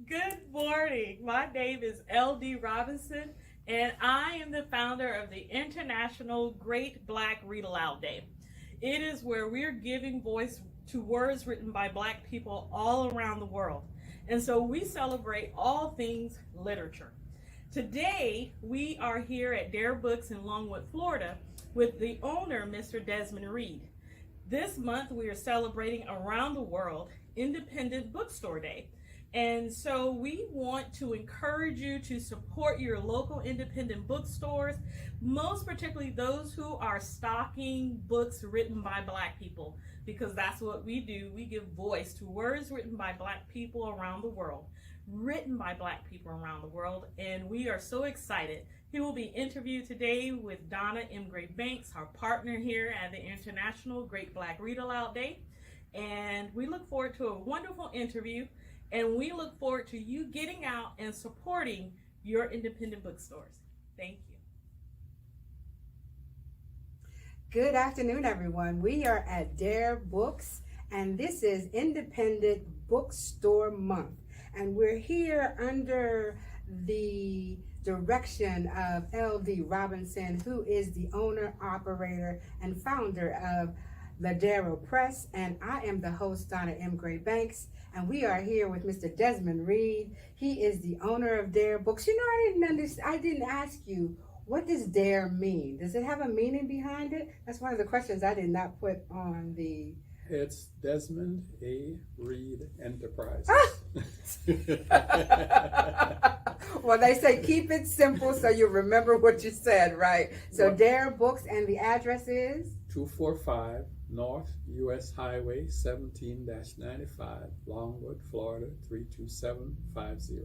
Good morning. My name is L.D. Robinson, and I am the founder of the International Great Black Read Aloud Day. It is where we're giving voice to words written by Black people all around the world. And so we celebrate all things literature. Today, we are here at Dare Books in Longwood, Florida, with the owner, Mr. Desmond Reid. This month, we are celebrating around the world Independent Bookstore Day. And so we want to encourage you to support your local independent bookstores, most particularly those who are stocking books written by Black people, because that's what we do. We give voice to words written by Black people around the world, and we are so excited. He will be interviewed today with Donna M. Gray Banks, our partner here at the International Great Black Read Aloud Day. And we look forward to a wonderful interview. And we look forward to you getting out and supporting your independent bookstores. Thank you. Good afternoon, everyone. We are at Dare Books, and this is Independent Bookstore Month. And we're here under the direction of L.D. Robinson, who is the owner, operator, and founder of Ladero Press, and I am the host, Donna M. Gray Banks, and we are here with Mr. Desmond Reid. He is the owner of Dare Books. You know, I didn't ask you, what does Dare mean? Does it have a meaning behind it? That's one of the questions I did not put on the... It's Desmond A. Reid Enterprises. Well, they say keep it simple so you remember what you said, right? So Dare Books, and the address is? 245 North U.S. Highway 17-95, Longwood, Florida 32750.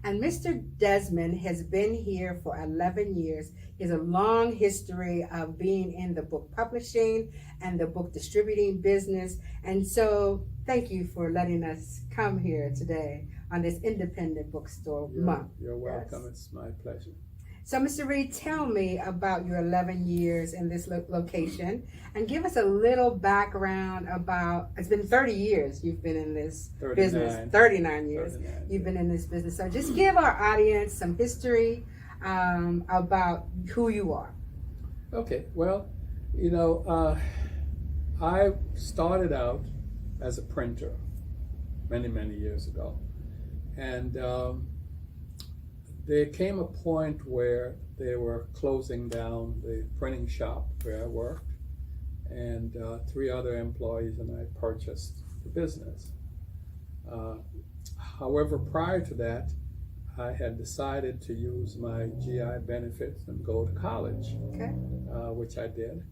And Mr. Desmond has been here for 11 years. He has a long history of being in the book publishing and the book distributing business. And so thank you for letting us come here today on this Independent Bookstore Month. You're welcome. Yes. It's my pleasure. So, Mr. Reid, tell me about your 11 years in this location, and give us a little background about, it's been 30 years you've been in this business, 39 years 39, you've been in this business. So just give our audience some history about who you are. Okay, well, I started out as a printer many years ago, and there came a point where they were closing down the printing shop where I worked, and 3 other employees and I purchased the business. However, prior to that, I had decided to use my GI benefits and go to college, which I did.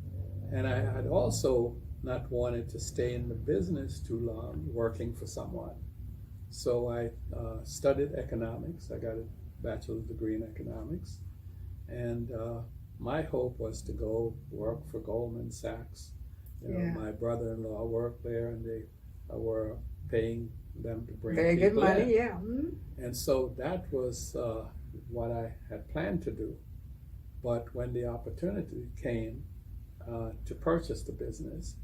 And I had also not wanted to stay in the business too long working for someone. So I studied economics. I got a bachelor's degree in economics, and my hope was to go work for Goldman Sachs. My brother-in-law worked there, and they were paying them to bring very good money, in. yeah. Mm-hmm. And so that was what I had planned to do. But when the opportunity came to purchase the business,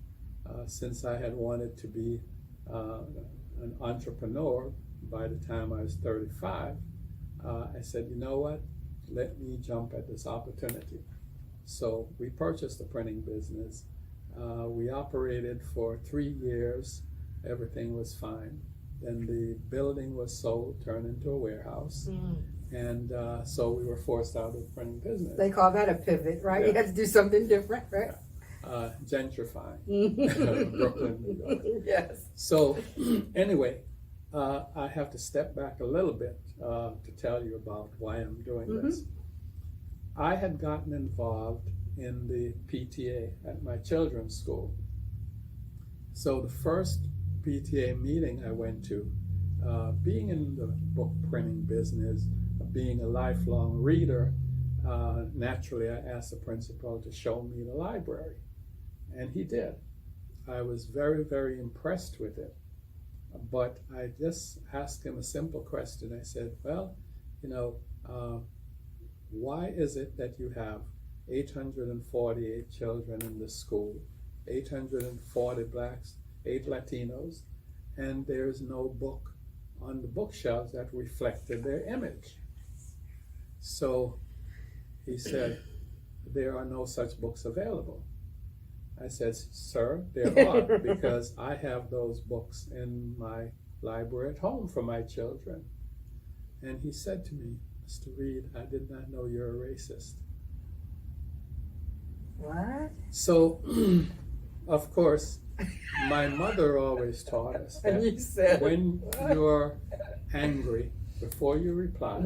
since I had wanted to be an entrepreneur by the time I was 35, I said, you know what, let me jump at this opportunity. So we purchased the printing business. We operated for 3 years. Everything was fine. Then the building was sold, turned into a warehouse. And so we were forced out of the printing business. They call that a pivot, right? Yeah. You had to do something different, right? Gentrifying. Brooklyn, New York. Yes. So anyway, I have to step back a little bit to tell you about why I'm doing this. I had gotten involved in the PTA at my children's school. So the first PTA meeting I went to, being in the book printing business, being a lifelong reader, naturally I asked the principal to show me the library, and he did. I was very impressed with it. But I just asked him a simple question. I said, well, why is it that you have 848 children in the school, 840 blacks, 8 Latinos, and there's no book on the bookshelves that reflected their image. So he said, there are no such books available. I said, sir, there are, because I have those books in my library at home for my children. And he said to me, Mr. Reid, I did not know you're a racist. What? So, of course, my mother always taught us that And you said, when you're angry, before you reply,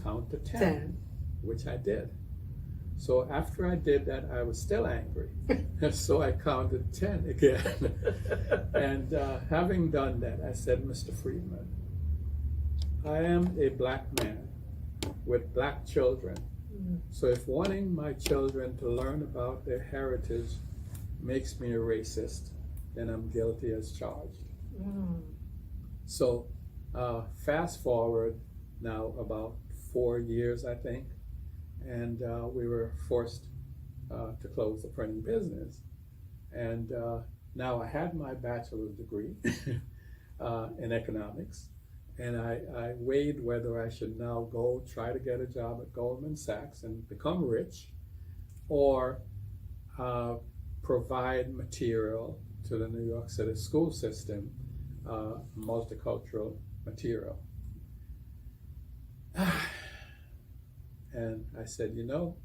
count to 10, 10. which I did. So after I did that, I was still angry. So I counted 10 again. And having done that, I said, Mr. Friedman, I am a black man with black children. So if wanting my children to learn about their heritage makes me a racist, then I'm guilty as charged. So fast forward now about 4 years, I think, and we were forced to close the printing business. And now I had my bachelor's degree in economics, and I weighed whether I should now go try to get a job at Goldman Sachs and become rich, or provide material to the New York City school system, multicultural material. And I said, you know,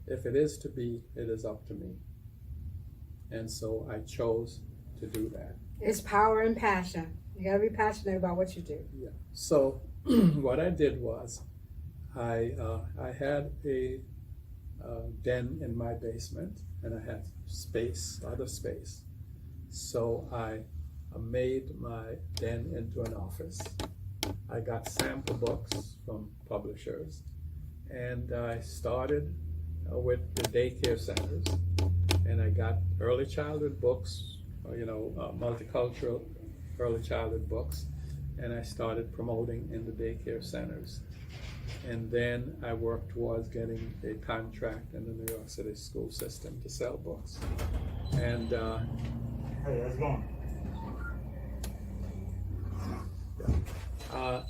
if it is to be, it is up to me. And so I chose to do that. It's power and passion. You gotta be passionate about what you do. Yeah. So what I did was, I had a den in my basement, and I had other space. So I made my den into an office. I got sample books from publishers, and I started with the daycare centers, and I got early childhood books, multicultural early childhood books, and I started promoting in the daycare centers. And then I worked towards getting a contract in the New York City school system to sell books. And Hey, how's it going?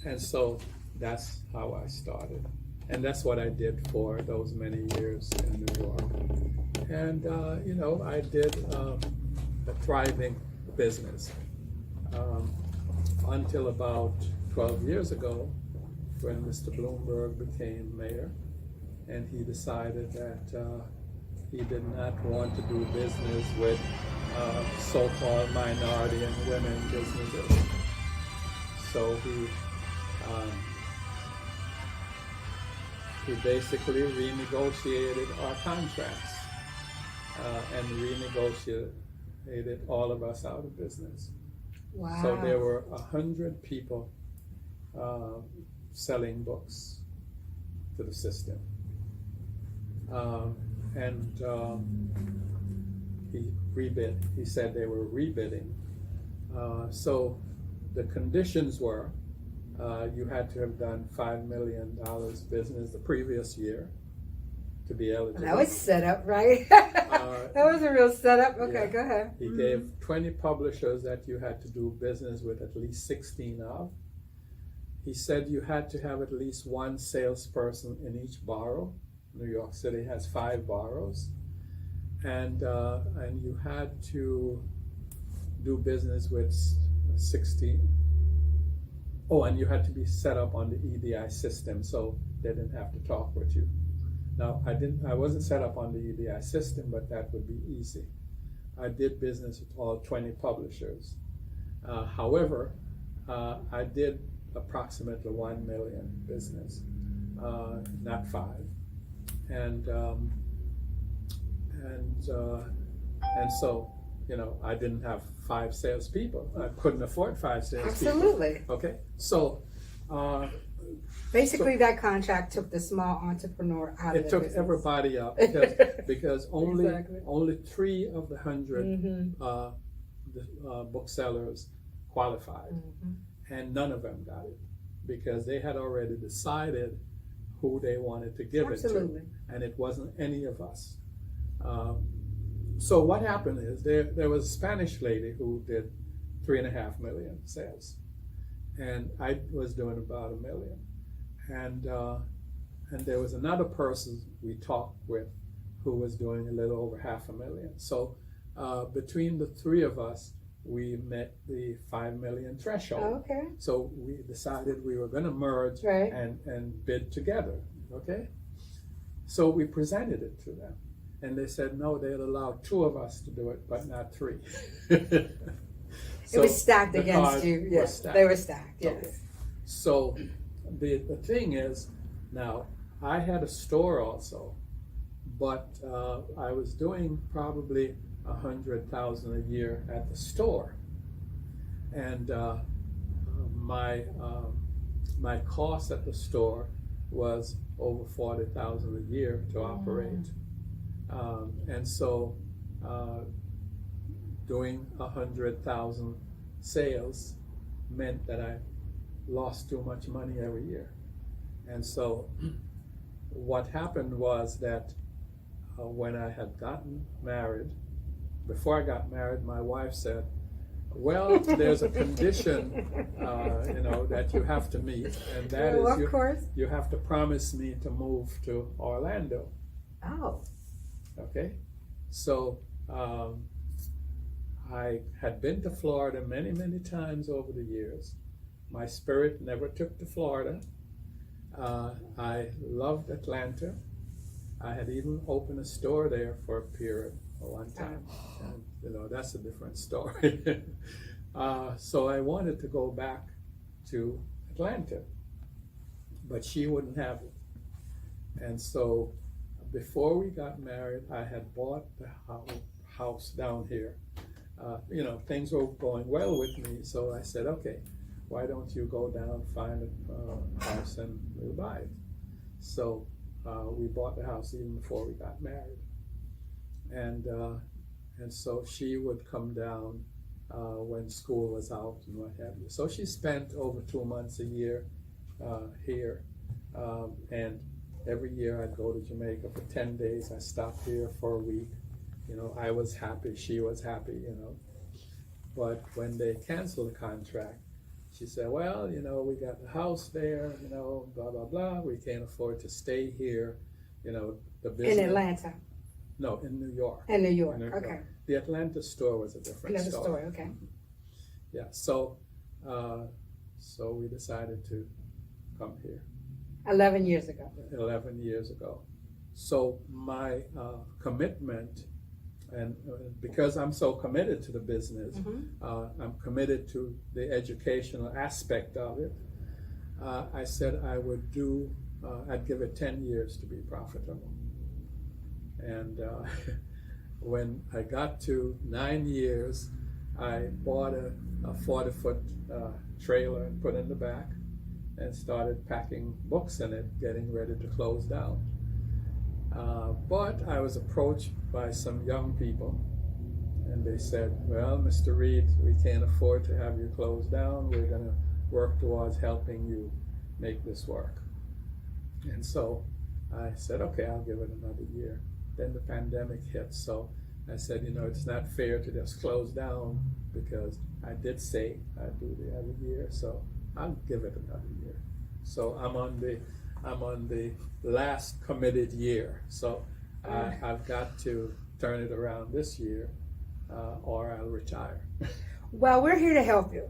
and so that's how I started. And that's what I did for those many years in New York. And, I did a thriving business until about 12 years ago, when Mr. Bloomberg became mayor, and he decided that he did not want to do business with so-called minority and women businesses. So he basically renegotiated our contracts and renegotiated all of us out of business. Wow. So there were 100 people selling books to the system. He rebid. He said they were rebidding. So the conditions were you had to have done $5 million business the previous year to be eligible. That was set up, right? That was a real setup. Okay, yeah. go ahead. He gave 20 publishers that you had to do business with at least 16 of. He said you had to have at least one salesperson in each borough. New York City has 5 boroughs. And you had to do business with 16. Oh, and you had to be set up on the EDI system, so they didn't have to talk with you. Now, I wasn't set up on the EDI system, but that would be easy. I did business with all 20 publishers. However, I did approximately 1 million business, not 5. And so, I didn't have 5 salespeople. I couldn't afford 5 salespeople. Absolutely. Okay, so Basically, that contract took the small entrepreneur out of it the took business. everybody out because only Exactly. only 3 of the 100 booksellers qualified, and none of them got it because they had already decided who they wanted to give Absolutely. it to, and it wasn't any of us. So what happened is there was a Spanish lady who did 3.5 million sales, and I was doing about $1 million. And there was another person we talked with who was doing a little over $500,000. So between the three of us, we met the 5 million threshold. Okay. So we decided we were going to merge Right. and bid together. Okay. So we presented it to them, and they said no, they'd allow 2 of us to do it, but not 3. It was stacked the against cards you. were Yes, stacked. they were stacked. Yes. Okay. So the thing is, now I had a store also, but I was doing probably 100,000 a year at the store, and my cost at the store was over 40,000 a year to operate, and so doing 100,000 sales meant that I lost too much money every year. And so what happened was that when I had gotten married, before I got married, my wife said, well, there's a condition, that you have to meet, and that Well, is of course. you have to promise me to move to Orlando. Oh. Okay, so I had been to Florida many, many times over the years. My spirit never took to Florida. I loved Atlanta. I had even opened a store there for a period one time. And, that's a different story. So I wanted to go back to Atlanta, but she wouldn't have it. And so before we got married, I had bought the house down here. Things were going well with me, so I said, okay, why don't you go down, find a house, and we'll buy it. So we bought the house even before we got married. And so she would come down when school was out and what have you. So she spent over 2 months a year here. And every year I'd go to Jamaica for 10 days. I stopped here for a week. I was happy, she was happy, But when they canceled the contract, she said, well, we got the house there, blah, blah, blah. We can't afford to stay here, the business. In Atlanta. No, in New York. In New York. In New Okay. York. The Atlanta store was a different Another story. story. Okay. Yeah, so we decided to come here 11 years ago. 11 years ago. So my commitment, and because I'm so committed to the business, I'm committed to the educational aspect of it. I said I would I'd give it 10 years to be profitable. And when I got to 9 years, I bought a 40-foot trailer and put in the back and started packing books in it, getting ready to close down. But I was approached by some young people, and they said, well, Mr. Reid, we can't afford to have you close down. We're going to work towards helping you make this work. And so I said, okay, I'll give it another year. Then the pandemic hit, so I said, it's not fair to just close down, because I did say I'd do the other year, so I'll give it another year. So I'm on the last committed year, so I've got to turn it around this year, or I'll retire. Well, we're here to help you.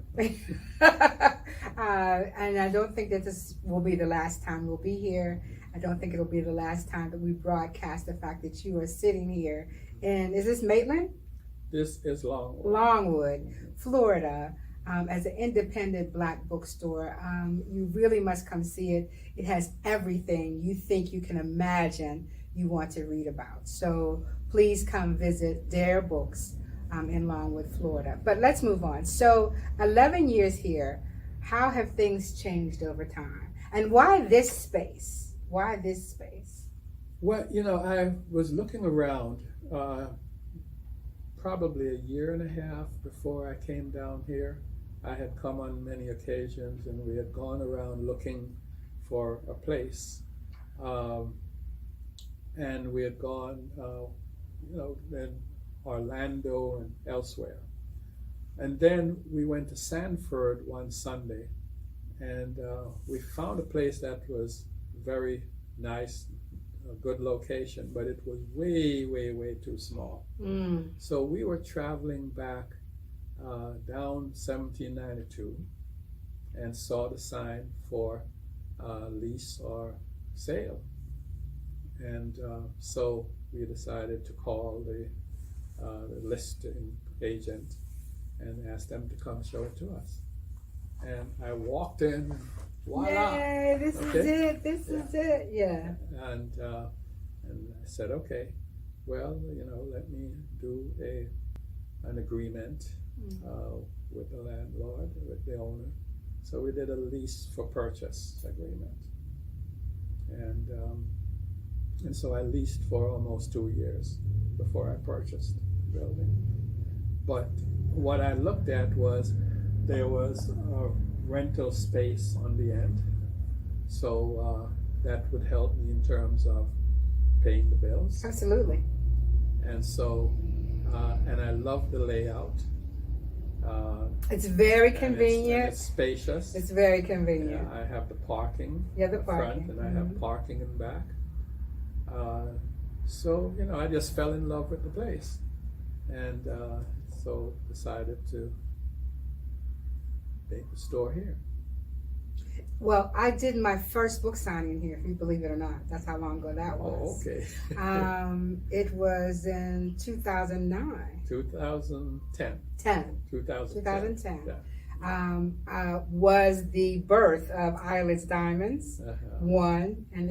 And I don't think that this will be the last time we'll be here. I don't think it'll be the last time that we broadcast the fact that you are sitting here in, is this Maitland? This is Longwood. Longwood, Florida, as an independent Black bookstore. You really must come see it. It has everything you think you can imagine you want to read about. So please come visit Dare Books in Longwood, Florida. But let's move on. So 11 years here, how have things changed over time? And why this space? Why this space? Well, I was looking around probably a year and a half before I came down here. I had come on many occasions, and we had gone around looking for a place. And we had gone, in Orlando and elsewhere. And then we went to Sanford one Sunday, And we found a place that was very nice, a good location, but it was way, way, way too small. So we were traveling back down 1792 and saw the sign for lease or sale. And so we decided to call the listing agent and ask them to come show it to us. And I walked in, and voila! Yay, this is it. This is it. Yeah. And I said, okay, well, let me do an agreement with the landlord, with the owner. So we did a lease for purchase agreement, and so I leased for almost 2 years before I purchased the building. But what I looked at was there was a rental space on the end, so that would help me in terms of paying the bills. Absolutely. And so, and I love the layout. It's very and convenient. it's spacious. It's very convenient. I have the parking Yeah, the up parking. front, and I have parking in back. So, I just fell in love with the place, and so decided to make the store here. Well, I did my first book signing here, if you believe it or not. That's how long ago that was. Oh, okay. It was in 2009. 2010. 2010. Yeah. Was the birth of Eyelids Diamonds. Uh-huh. One, and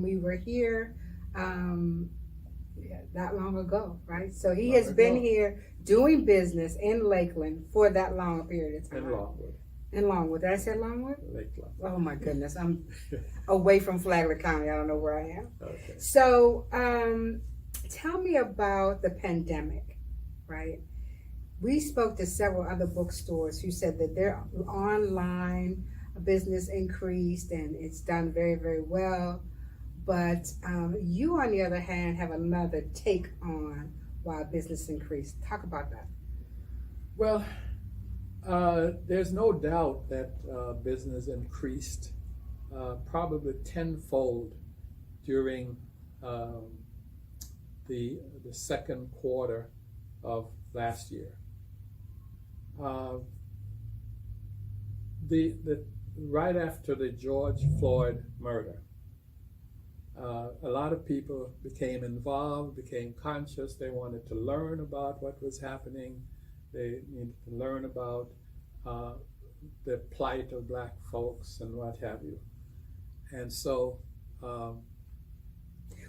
we were here that long ago, right? So he has been here doing business in Lakeland for that long a period of time. In Longwood. In Longwood. Did I say Longwood? Lakeland. Oh my goodness, I'm away from Flagler County. I don't know where I am. Okay. So tell me about the pandemic, right? We spoke to several other bookstores who said that their online business increased and it's done very, very well. But you, on the other hand, have another take on why business increased. Talk about that. Well, there's no doubt that business increased probably tenfold during the second quarter of last year. The right after the George Floyd murder, a lot of people became involved, became conscious. They wanted to learn about what was happening. They needed to learn about the plight of black folks and what have you. And so,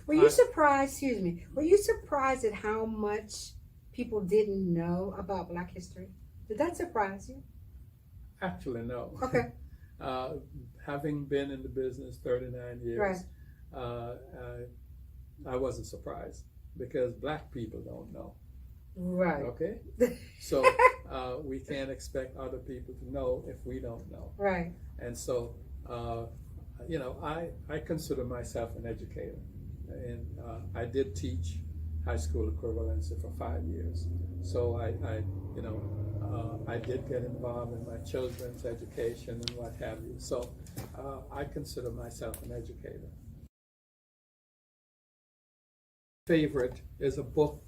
were you surprised at how much people didn't know about Black history? Did that surprise you? Actually, no. Okay. Having been in the business 39 years, Right. I wasn't surprised because black people don't know. Right. Okay? So we can't expect other people to know if we don't know. Right. And so, I consider myself an educator. And I did teach high school equivalency for 5 years. So I did get involved in my children's education and what have you. So I consider myself an educator. Favorite is a book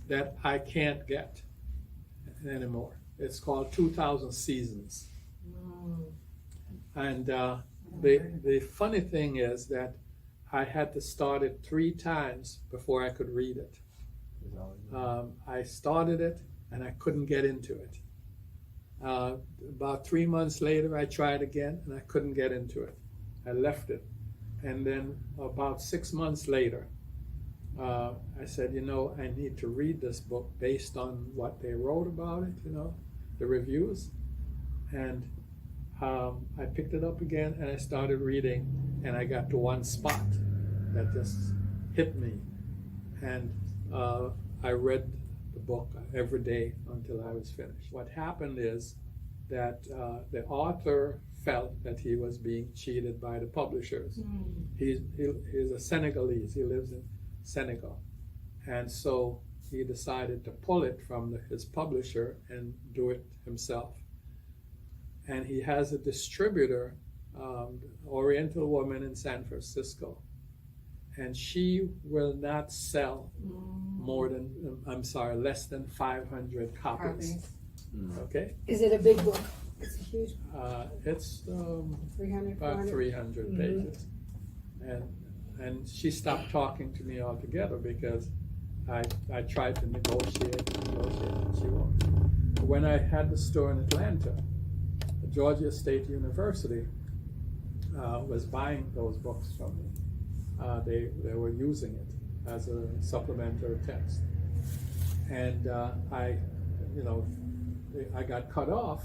that I can't get anymore. It's called 2000 Seasons. And the funny thing is that I had to start it 3 times before I could read it. I started it and I couldn't get into it. About 3 months later, I tried again and I couldn't get into it. I left it. And then about 6 months later, I said, I need to read this book based on what they wrote about it, the reviews. And I picked it up again and I started reading, and I got to one spot that just hit me. And I read the book every day until I was finished. What happened is that the author felt that he was being cheated by the publishers. He's a Senegalese. He lives in Senegal. And so he decided to pull it from his publisher and do it himself. and he has a distributor, Oriental woman in San Francisco, and she will not sell less than 500 copies. Okay? Is it a big book? It's a huge It's 300, about 300 pages. And she stopped talking to me altogether because I tried to negotiate, and she won't. When I had the store in Atlanta, Georgia State University was buying those books from me. They were using it as a supplementary text. And I got cut off,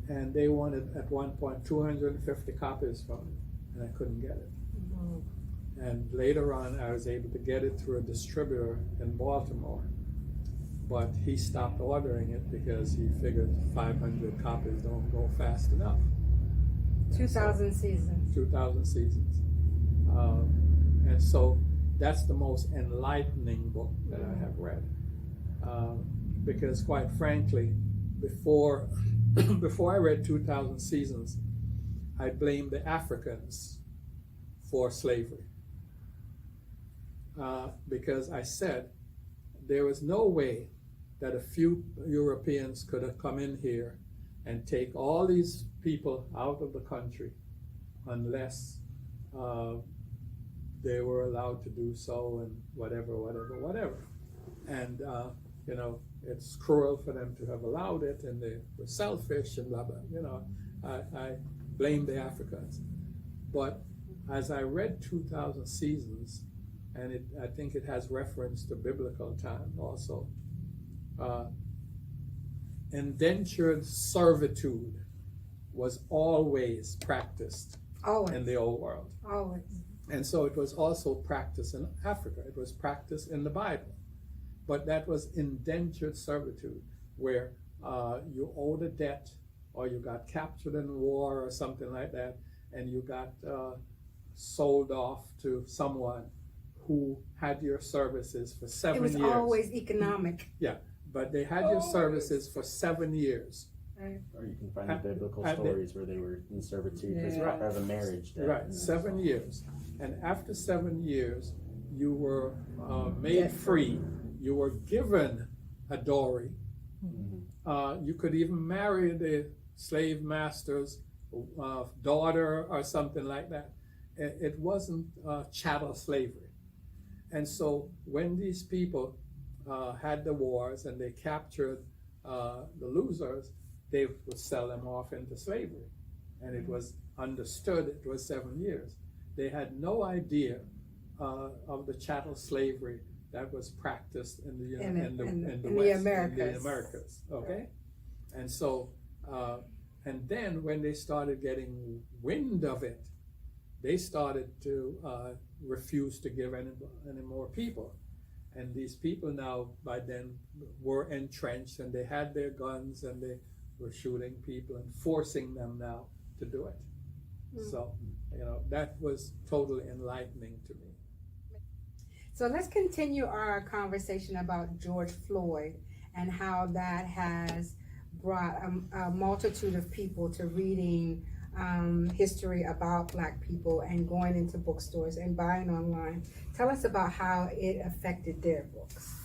and they wanted at one point 250 copies from it, and I couldn't get it. And later on, I was able to get it through a distributor in Baltimore, but he stopped ordering it because he figured 500 copies don't go fast enough. 2,000 seasons. 2,000 seasons. And so that's the most enlightening book that I have read. Because quite frankly, before I read 2,000 Seasons, I blamed the Africans for slavery. Because I said there was no way that a few Europeans could have come in here and take all these people out of the country unless they were allowed to do so, and whatever. And it's cruel for them to have allowed it, and they were selfish and blah blah. I blame the Africans. But as I read 2,000 Seasons, and I think it has reference to biblical time also, indentured servitude was always practiced in the old world. Always. And so it was also practiced in Africa. It was practiced in the Bible. But that was indentured servitude, where you owed a debt, or you got captured in war or something like that, and you got sold off to someone who had your services for 7 years. It was always economic. Yeah, but they had your services for 7 years. Right. Or you can find the biblical stories where they were in servitude as a marriage debt. Right, 7 years. And after 7 years, you were made free. You were given a dowry. You could even marry the slave master's daughter or something like that. It wasn't chattel slavery. And so when these people had the wars and they captured the losers, they would sell them off into slavery. And it was understood it was 7 years. They had no idea of the chattel slavery that was practiced in the West, Americas. in the Americas. Okay, and so and then when they started getting wind of it, they started to refuse to give any more people. And these people now by then were entrenched, and they had their guns, and they were shooting people and forcing them now to do it. So that was totally enlightening to me. So let's continue our conversation about George Floyd and how that has brought a multitude of people to reading history about Black people and going into bookstores and buying online. Tell us about how it affected their books.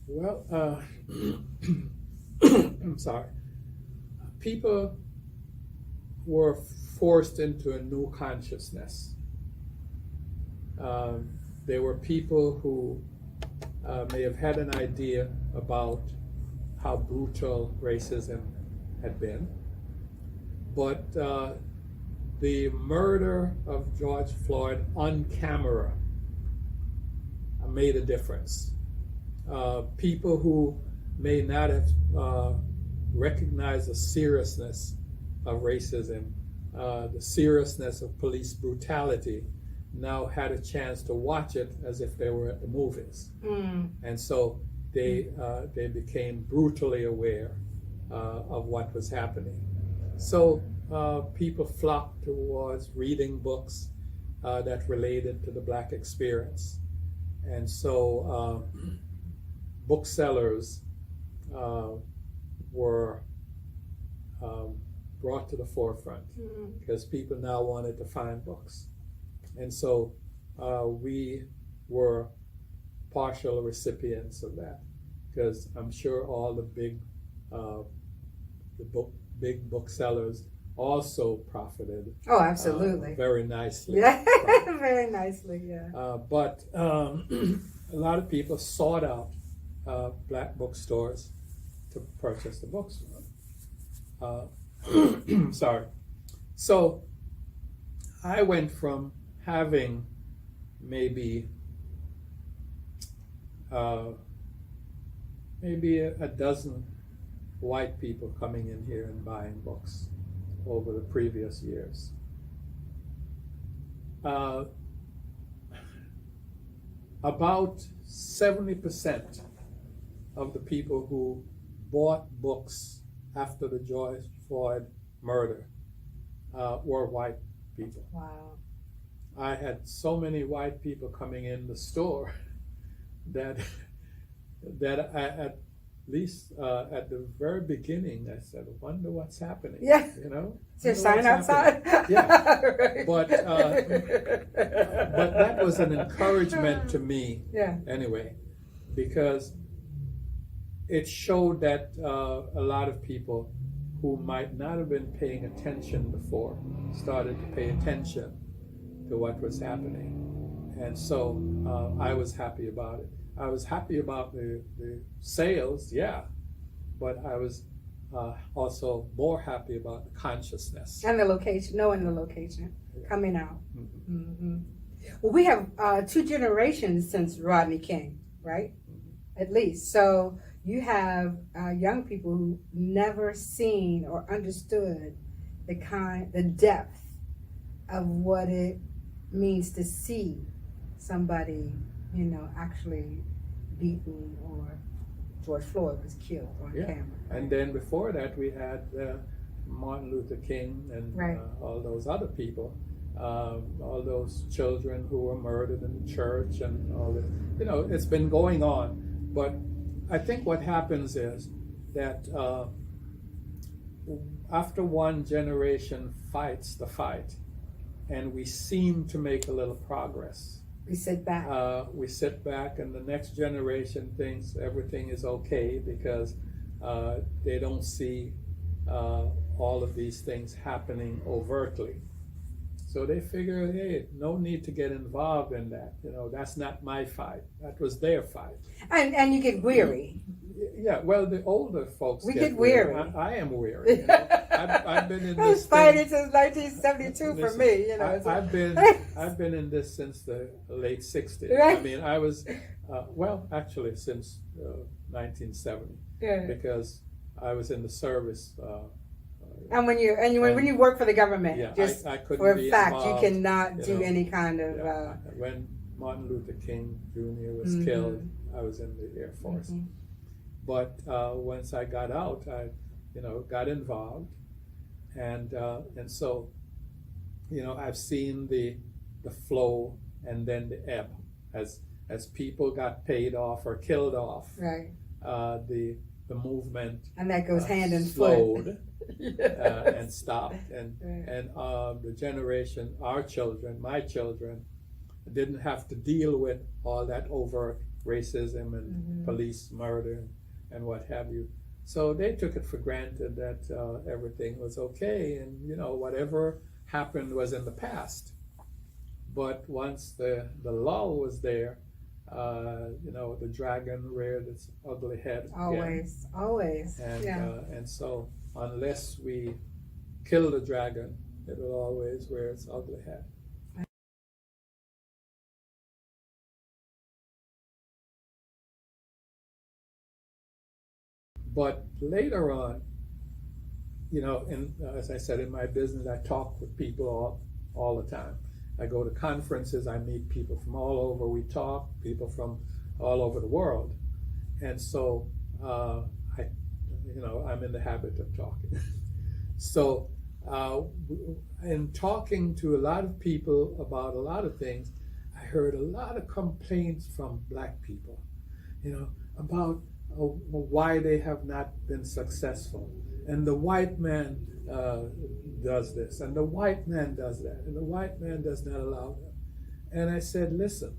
Well, I'm sorry. People were forced into a new consciousness. There were people who may have had an idea about how brutal racism had been, but the murder of George Floyd on camera made a difference. People who may not have recognized the seriousness of racism, the seriousness of police brutality, now had a chance to watch it as if they were at the movies. And so they became brutally aware of what was happening. So people flocked towards reading books that related to the Black experience. And so booksellers were brought to the forefront Mhm. because people now wanted to find books. And so we were partial recipients of that because I'm sure all the big booksellers also profited Oh, absolutely. very nicely. Yeah, very nicely. Yeah. But a lot of people sought out black bookstores to purchase the books from. Sorry. So I went from having maybe a dozen white people coming in here and buying books over the previous years. About 70% of the people who bought books after the George Floyd murder were white people. Wow. I had so many white people coming in the store that I, at least at the very beginning, I said, I wonder what's happening. Yeah. You know? Is there a Wonder sign what's happening. outside? Yeah. Right. But that was an encouragement to me Yeah. anyway, because it showed that a lot of people who might not have been paying attention before started to pay attention to what was happening. And so I was happy about it. I was happy about the sales, yeah, but I was also more happy about the consciousness. And the location, knowing the location, coming out. Mhm. Mm-hmm. Well, we have 2 generations since Rodney King, right? At least. So you have young people who never seen or understood the depth of what it means to see somebody, actually beaten, or George Floyd was killed on Yeah. camera. And then before that, we had Martin Luther King and Right. all those other people, all those children who were murdered in the church and all that. It's been going on. But I think what happens is that after one generation fights the fight, and we seem to make a little progress, We sit back. and the next generation thinks everything is okay because they don't see all of these things happening overtly. So they figure, hey, no need to get involved in that. That's not my fight. That was their fight. And you get weary. Yeah, well, the older folks We get weary. I am weary. I've been in I was this fighting thing. since 1972 for Listen, me. It's I've been in this since the late '60s. Right. I mean, I was actually since 1970 yeah. because I was in the service. And when you work for the government, Yeah, just I couldn't for a be fact, involved, you cannot do know. any kind of. Yeah, when Martin Luther King Jr. was Mhm. killed, I was in the Air Force. Mhm. But once I got out, I got involved, and so I've seen the flow and then the ebb as people got paid off or killed off. Right. The movement And that goes hand in slowed foot. and stopped, and Right. the generation, our children, my children, didn't have to deal with all that overt racism and Mhm. police murder and what have you. So they took it for granted that everything was okay, and whatever happened was in the past. But once the lull was there, the dragon reared its ugly head again. Always. And Yeah. and so unless we kill the dragon, it will always rear its ugly head. But later on, as I said, in my business, I talk with people all the time. I go to conferences, I meet people from all over, we talk, people from all over the world. And so I'm in the habit of talking. So in talking to a lot of people about a lot of things, I heard a lot of complaints from black people, about why they have not been successful and the white man does this, and the white man does that, and the white man does not allow them. And I said, listen,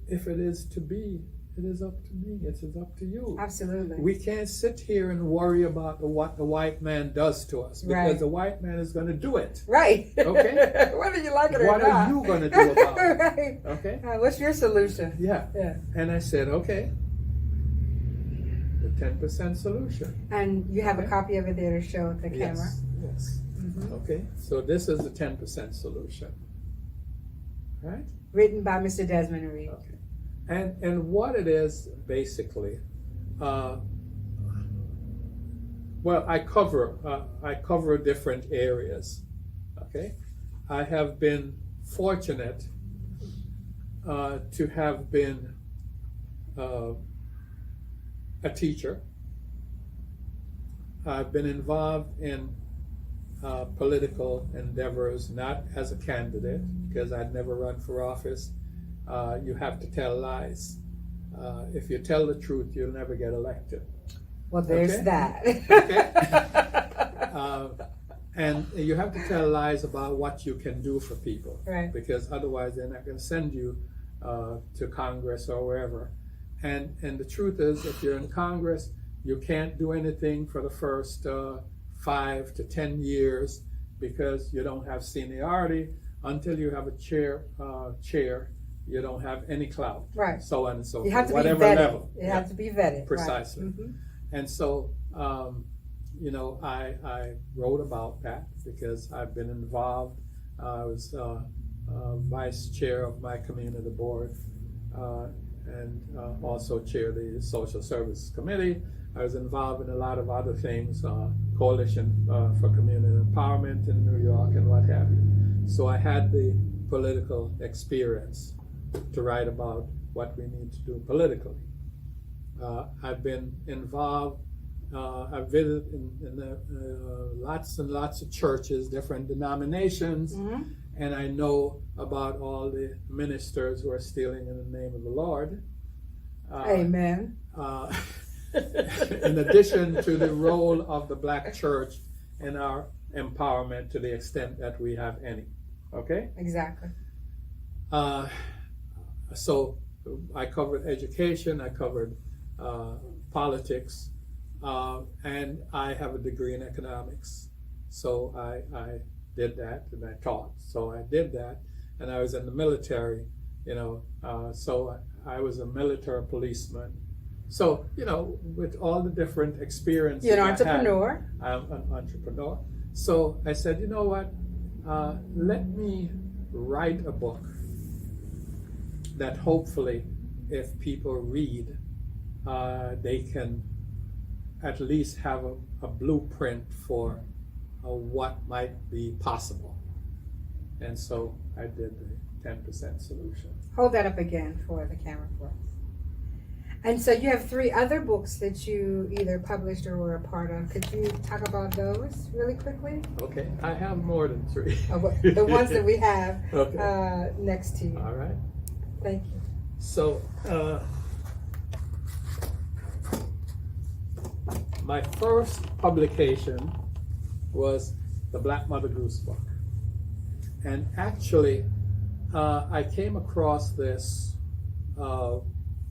if it is to be, it is up to me. It is up to you. Absolutely. We can't sit here and worry about what the white man does to us, because Right. the white man is going to do it. Right. Okay. Whether you like it or What not. are you going to do about it? Right. Okay. What's your solution? Yeah. Yeah. And I said, okay, the 10% solution. And you have a Okay. copy of it there to show the camera. Yes. Mhm. Okay. So this is the 10% solution. Right? Written by Mr. Desmond Reid. Okay. And what it is basically, well, I cover different areas. Okay, I have been fortunate to have been a teacher. I've been involved in political endeavors, not as a candidate, because I'd never run for office. You have to tell lies. If you tell the truth, you'll never get elected. Well, there's Okay. that. And you have to tell lies about what you can do for people, Right. because otherwise they're not going to send you to Congress or wherever. And the truth is, if you're in Congress, you can't do anything for the first 5 to 10 years because you don't have seniority. Until you have a chair, you don't have any clout. Right. So on and so You forth. have to be Whatever vetted. level. You have to be vetted. Precisely. Right. Mhm. And so, you know, I wrote about that because I've been involved. I was vice chair of my community board and also chair the social services committee. I was involved in a lot of other things, Coalition for Community Empowerment in New York and what have you. So I had the political experience to write about what we need to do politically. I've been involved, I've visited in lots and lots of churches, different denominations, Mhm. and I know about all the ministers who are stealing in the name of the Lord. Amen. In addition to the role of the black church in our empowerment to the extent that we have any. Okay? Exactly. So I covered education, I covered politics, and I have a degree in economics. So I did that and I taught. So I did that, and I was in the military, you know, so I was a military policeman. So, you know, with all the different experiences You're an I had, entrepreneur. I'm an entrepreneur. So I said, you know what? Let me write a book that hopefully, if people read, they can at least have a blueprint for what might be possible. And so I did the 10% solution. Hold that up again for the camera for us. And so you have 3 other books that you either published or were a part of. Could you talk about those really quickly? Okay, I have more than 3. The ones that we have Okay. next to you. All right. Thank you. So, my first publication was the Black Mother Goose book. And actually, I came across this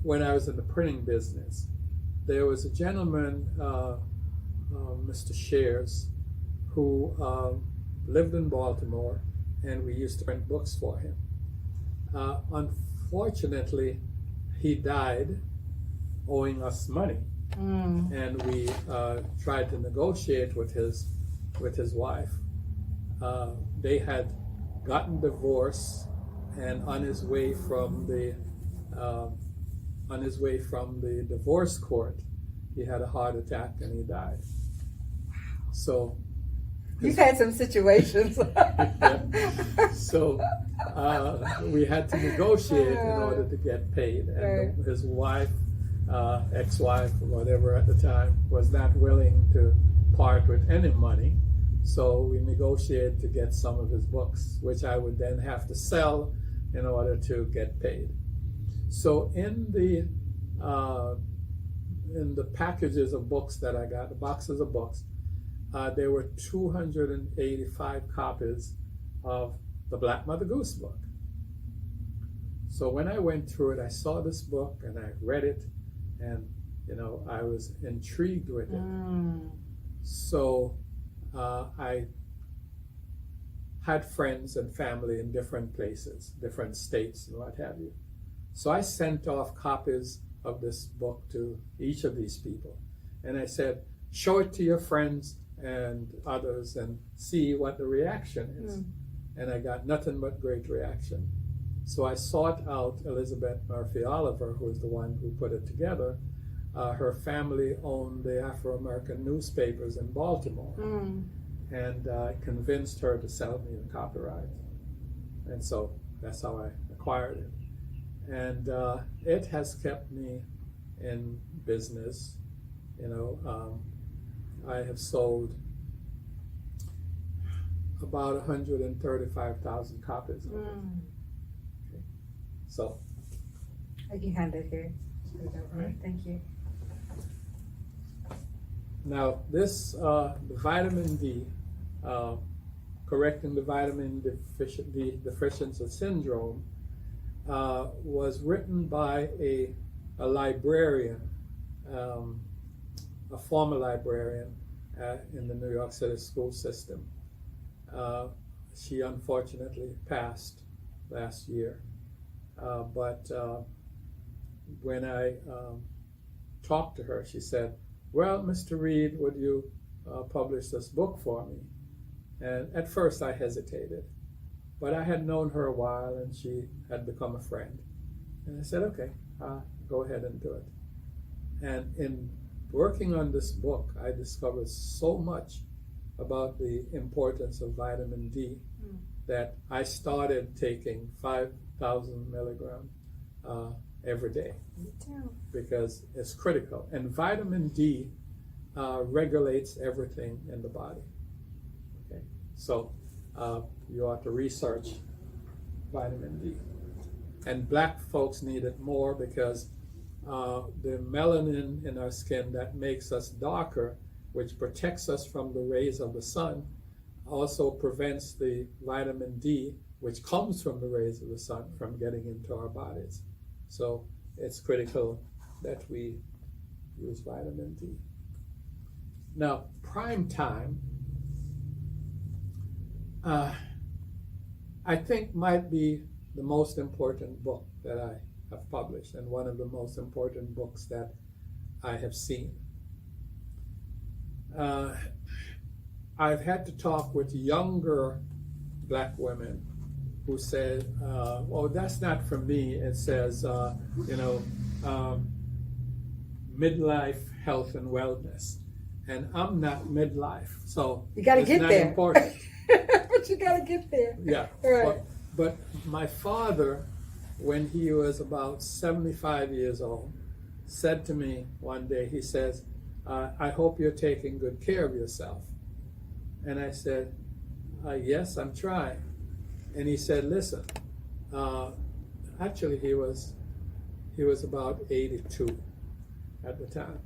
when I was in the printing business. There was a gentleman, Mr. Shares, who lived in Baltimore, and we used to print books for him. Unfortunately, he died owing us money, and we tried to negotiate with his wife. They had gotten divorced, and on his way from the divorce court, he had a heart attack and he died. So You've had some situations. So we had to negotiate in order to get paid, and Right. his wife, ex-wife, or whatever at the time, was not willing to part with any money. So we negotiated to get some of his books, which I would then have to sell in order to get paid. So in the packages of books that I got, the boxes of books, there were 285 copies of the Black Mother Goose book. So when I went through it, I saw this book and I read it, and I was intrigued with it. So I had friends and family in different places, different states and what have you. So I sent off copies of this book to each of these people. And I said, show it to your friends and others and see what the reaction is. And I got nothing but great reaction. So I sought out Elizabeth Murphy Oliver, who is the one who put it together. Her family owned the Afro-American newspapers in Baltimore. And I convinced her to sell me the copyright. And so that's how I acquired it. And it has kept me in business. I have sold about 135,000 copies of it. Okay. So. I can hand it here. Right. Thank you. Now this, the vitamin D, correcting the vitamin deficiency syndrome, was written by a librarian, a former librarian in the New York City school system. She unfortunately passed last year, but when I talked to her, she said, well, Mr. Reid, would you publish this book for me? And at first I hesitated, but I had known her a while and she had become a friend. And I said, okay, go ahead and do it. And in working on this book, I discovered so much about the importance of vitamin D that I started taking 5,000 milligrams every day. Me too. Because it's critical. And vitamin D regulates everything in the body. Okay, so you ought to research vitamin D. And black folks need it more because the melanin in our skin that makes us darker, which protects us from the rays of the sun, also prevents the vitamin D, which comes from the rays of the sun, from getting into our bodies. So it's critical that we use vitamin D. Now, prime time, I think might be the most important book that I have published and one of the most important books that I have seen. I've had to talk with younger black women who said, well, that's not for me. It says, midlife health and wellness. And I'm not midlife, so you gotta it's get not there. important. But you gotta get there. Yeah. Right. But my father, when he was about 75 years old, said to me one day, he says, I hope you're taking good care of yourself. And I said, yes, I'm trying. And he said, listen, actually he was about 82 at the time.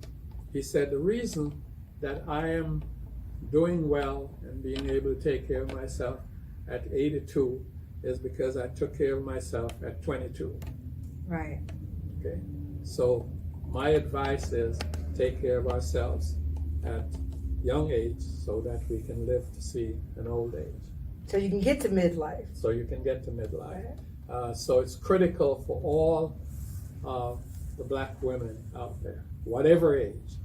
He said, the reason that I am doing well and being able to take care of myself at 82 is because I took care of myself at 22. Right. Okay, so my advice is take care of ourselves at young age so that we can live to see an old age. So you can get to midlife. So you can get to midlife. So it's critical for all the black women out there, whatever age.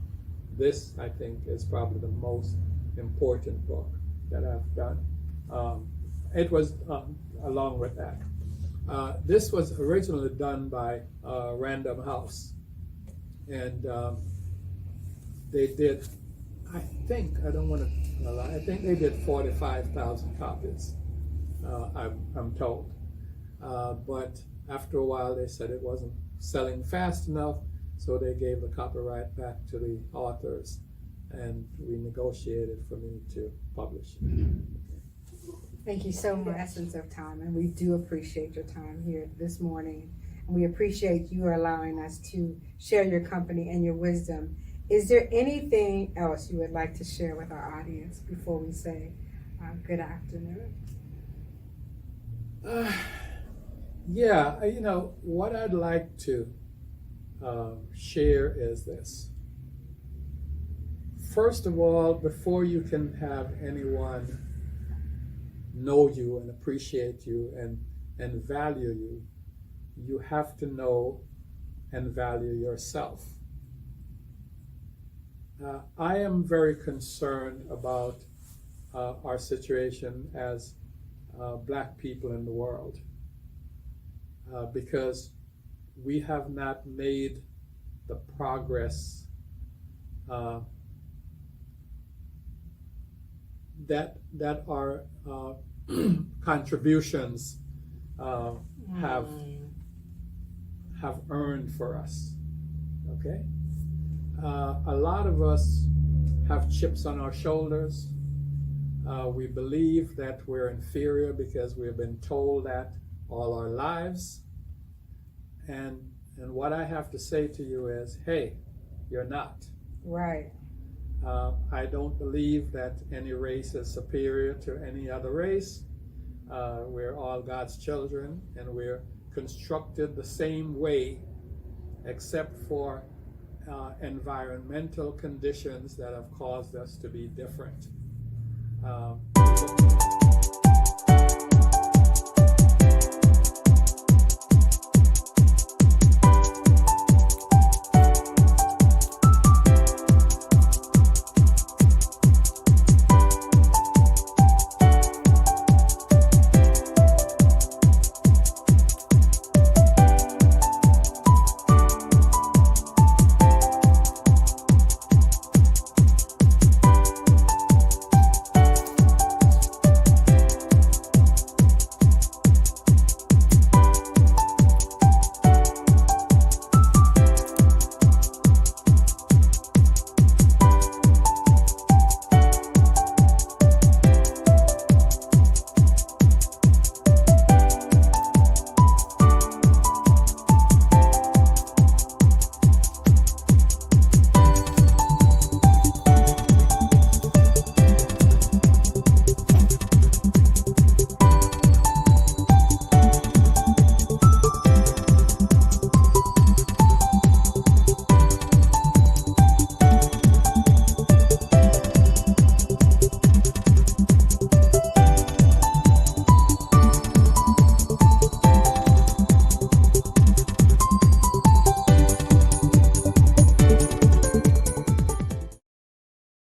This, I think, is probably the most important book that I've done. It was, along with that, this was originally done by Random House. And they did, I think, I don't want to lie, I think they did 45,000 copies, I'm told. But after a while, they said it wasn't selling fast enough, so they gave the copyright back to the authors, and we negotiated for me to publish it. Thank you so much. The essence of time, and we do appreciate your time here this morning. And we appreciate you allowing us to share your company and your wisdom Is there anything else you would like to share with our audience before we say good afternoon? Yeah, what I'd like to share is this. First of all, before you can have anyone know you and appreciate you and value you, you have to know and value yourself. I am very concerned about our situation as Black people in the world because we have not made the progress that our contributions have earned for us. Okay, a lot of us have chips on our shoulders. We believe that we're inferior because we've been told that all our lives. And what I have to say to you is, hey, you're not. Right. I don't believe that any race is superior to any other race. We're all God's children, and we're constructed the same way, except for environmental conditions that have caused us to be different.